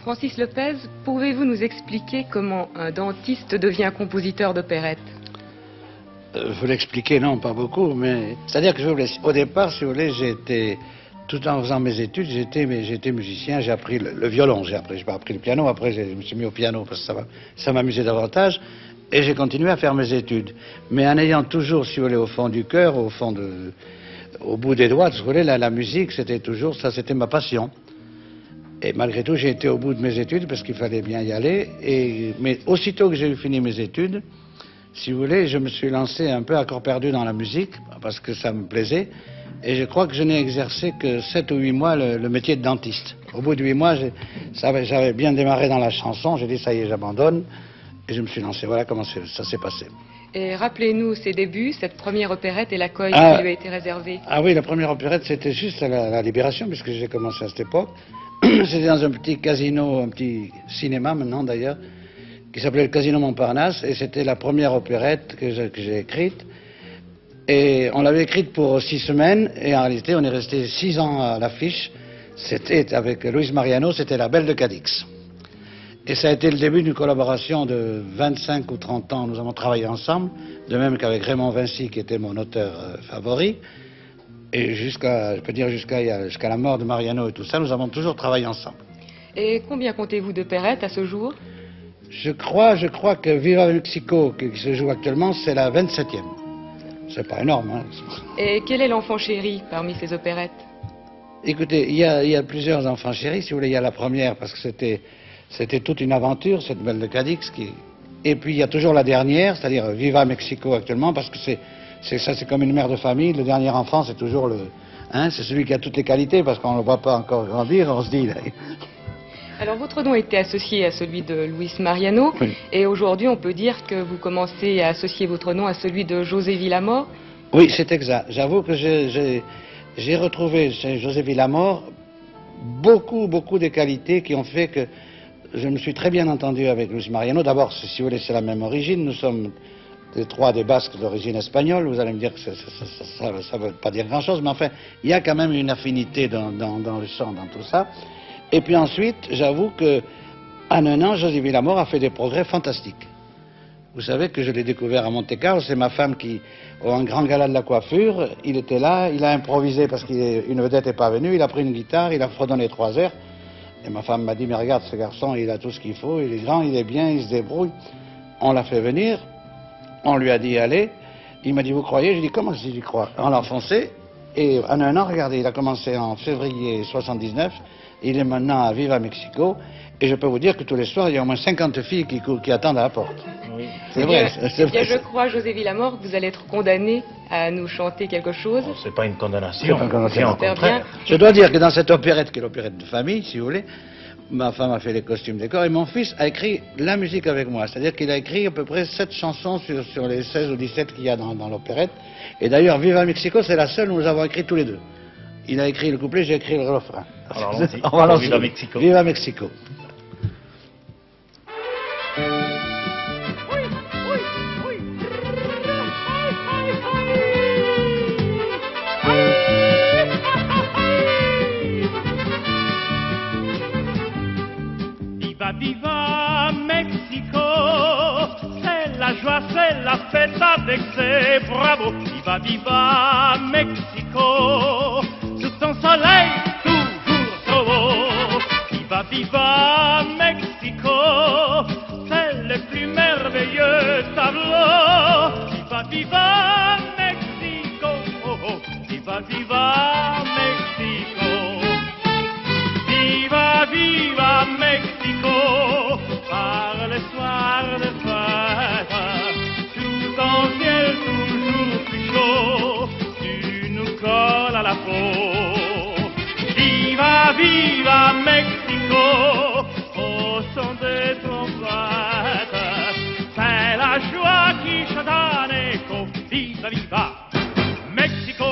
Francis Lopez, pouvez-vous nous expliquer comment un dentiste devient compositeur d'opérette? Vous l'expliquer, non, pas beaucoup, mais c'est-à-dire que au départ, si vous voulez, tout en faisant mes études, j'étais musicien, j'ai appris le violon, j'ai pas appris le piano, après je me suis mis au piano parce que ça m'amusait davantage, et j'ai continué à faire mes études. Mais en ayant toujours, si vous voulez, au fond du cœur, au bout des doigts, si vous voulez, la musique, c'était toujours, ça c'était ma passion. Et malgré tout, j'ai été au bout de mes études parce qu'il fallait bien y aller, mais aussitôt que j'ai eu fini mes études, si vous voulez, je me suis lancé un peu à corps perdu dans la musique, parce que ça me plaisait, et je crois que je n'ai exercé que 7 ou 8 mois le métier de dentiste. Au bout de 8 mois, j'avais bien démarré dans la chanson, j'ai dit ça y est, j'abandonne, et je me suis lancé. Voilà comment ça s'est passé. Et rappelez-nous ses débuts, cette première opérette et l'accueil qui lui a été réservé. Ah oui, la première opérette, c'était juste à la Libération, puisque j'ai commencé à cette époque. C'était dans un petit casino, un petit cinéma maintenant d'ailleurs, qui s'appelait le Casino Montparnasse, et c'était la première opérette que j'ai écrite. Et on l'avait écrite pour 6 semaines, et en réalité on est resté 6 ans à l'affiche. C'était avec Luis Mariano, c'était La Belle de Cadix. Et ça a été le début d'une collaboration de 25 ou 30 ans, nous avons travaillé ensemble, de même qu'avec Raymond Vinci, qui était mon auteur favori. Et je peux dire jusqu'à la mort de Mariano et tout ça, nous avons toujours travaillé ensemble. Et combien comptez-vous d'opérettes à ce jour? Je crois que Viva Mexico, qui se joue actuellement, c'est la 27e. C'est pas énorme, hein. Et quel est l'enfant chéri parmi ces opérettes? Écoutez, il y a plusieurs enfants chéris, si vous voulez. Il y a la première, parce que c'était toute une aventure, cette Belle de Cadix. Et puis il y a toujours la dernière, c'est-à-dire Viva Mexico actuellement, parce que c'est comme une mère de famille. Le dernier enfant, c'est toujours c'est celui qui a toutes les qualités, parce qu'on ne le voit pas encore grandir, on se dit. Là. Alors votre nom était associé à celui de Luis Mariano, oui. Et aujourd'hui on peut dire que vous commencez à associer votre nom à celui de José Villamor. Oui, c'est exact. J'avoue que j'ai retrouvé chez José Villamor beaucoup de qualités qui ont fait que je me suis très bien entendu avec Luis Mariano. D'abord, si vous voulez, c'est la même origine. Nous sommes des Basques d'origine espagnole. Vous allez me dire que ça ne veut pas dire grand-chose, mais enfin, il y a quand même une affinité dans le chant, dans tout ça. Et puis ensuite, j'avoue qu'en un an, José Villamor a fait des progrès fantastiques. Vous savez que je l'ai découvert à Monte-Carlo, c'est ma femme qui, au grand gala de la coiffure, il était là, il a improvisé parce qu'une vedette n'est pas venue, il a pris une guitare, il a fredonné 3 heures. Et ma femme m'a dit, mais regarde, ce garçon, il a tout ce qu'il faut, il est grand, il est bien, il se débrouille. On l'a fait venir, on lui a dit, allez. Il m'a dit, vous croyez? J'ai dit, comment j'y crois? On l'a enfoncé, et en un an, regardez, il a commencé en février 79, il est maintenant à Viva Mexico, et je peux vous dire que tous les soirs, il y a au moins 50 filles qui attendent à la porte. Oui. C'est vrai. Bien, je crois, José Villamor, que vous allez être condamné à nous chanter quelque chose. Oh, c'est pas une condamnation. Bien. Je dois dire que dans cette opérette, qui est l'opérette de famille, si vous voulez, ma femme a fait les costumes décors, et mon fils a écrit la musique avec moi. C'est-à-dire qu'il a écrit à peu près 7 chansons sur les 16 ou 17 qu'il y a dans l'opérette. Et d'ailleurs, Viva Mexico, c'est la seule où nous avons écrit tous les deux. Il a écrit le couplet, j'ai écrit le refrain. Alors, on va lancer. Viva Mexico. Viva Mexico. Viva, viva Mexico, c'est la joie, c'est la fête avec ses bravos. Viva, viva Mexico, sous ton soleil toujours trop beau. Viva, viva Mexico, c'est le plus merveilleux tableau. Viva, viva Mexico, oh, oh. Viva, viva Mexico. Viva, viva Mexico, par le soir de fête, tout en ciel toujours plus chaud, tu nous colles à la peau. Viva, viva Mexico, au son des trompettes, c'est la joie qui chante en écho. Viva, viva Mexico.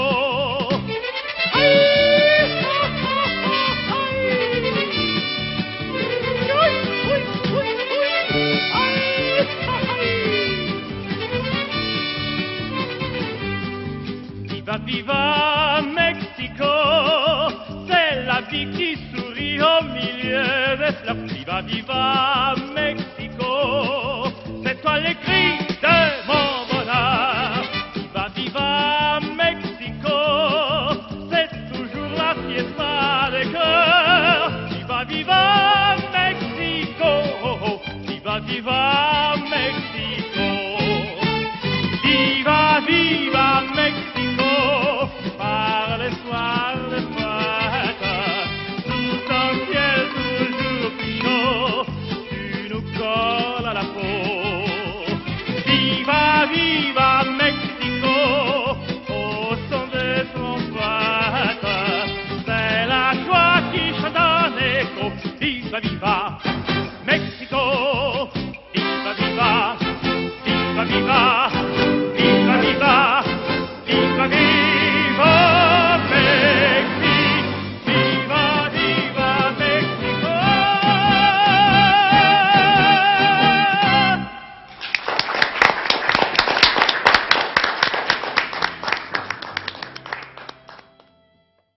Viva, viva Mexico, c'est la vie qui sourit au milieu des fleurs. viva Mexico, c'est toi les cris de mon bonheur. Viva Mexico, c'est toujours la fiesta des cœurs. Viva Mexico, viva Mexico. Viva Mexico, par les soirs de fête, sous un ciel toujours plus chaud, tu nous colles à la peau. Viva Mexico, au son des trompettes, c'est la joie qui chante en écho. Viva